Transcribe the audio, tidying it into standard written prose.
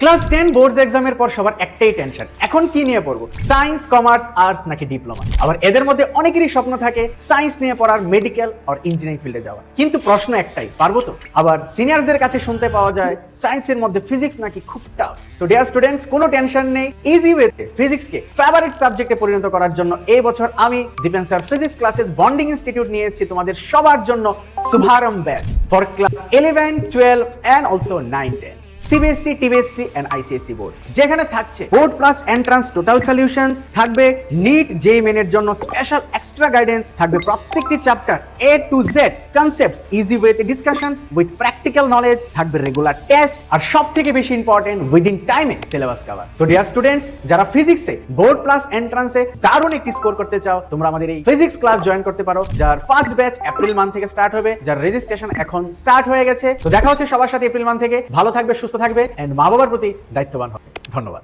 Class 10 boards এক্সামের পর সবার একটাই টেনশন, এখন কি নিয়ে পড়বো, সায়েন্স, কমার্স, আর্টস নাকি ডিপ্লোমা। আবার এদের মধ্যে অনেকেরই স্বপ্ন থাকে সায়েন্স নিয়ে পড়ার, মেডিকেল আর ইঞ্জিনিয়ারিং ফিল্ডে যাওয়া। কিন্তু প্রশ্ন একটাই, পারবো তো? আবার সিনিয়রদের কাছে শুনতে পাওয়া যায় সায়েন্সের মধ্যে ফিজিক্স নাকি খুব টাফ। সো ডিয়ার স্টুডেন্টস, কোনো টেনশন নেই, ইজি ওয়েতে ফিজিক্সকে ফেভারিট সাবজেক্টে পরিণত করার জন্য এই বছর আমি Dipen sir physics classes bonding institute নিয়ে এসেছি তোমাদের সবার জন্য Shubharambh batch for class 11, 12 and also 9, 10 CBSE, TBSE and ICSE board, যেখানে থাকছে board plus entrance total solutions, থাকবে নিট জেইই মেনের জন্য স্পেশাল এক্সট্রা গাইডেন্স, থাকবে প্রত্যেকটি chapter A to Z concepts easy ওয়েতে ডিসকাশন উইথ প্র্যাকটিক্যাল নলেজ, থাকবে রেগুলার টেস্ট, আর সবথেকে বেশি ইম্পর্টেন্ট উইদিন টাইমে syllabus cover. So dear students, যারা ফিজিক্সে বোর্ড প্লাস এন্ট্রান্সে দারুণ একটি স্কোর করতে চাও, তোমরা আমাদের এই ফিজিক্স ক্লাস জয়েন করতে পারো, যার ফার্স্ট ব্যাচ এপ্রিল মান্থ থেকে স্টার্ট হবে, যার রেজিস্ট্রেশন এখন স্টার্ট হয়ে গেছে। তো দেখা হচ্ছে সবার সাথে এপ্রিল মান্থ থেকে। ভালো থাকবে, সুস্থ থাকবে এন্ড মা বাবার প্রতি দায়িত্ববান হবে। ধন্যবাদ।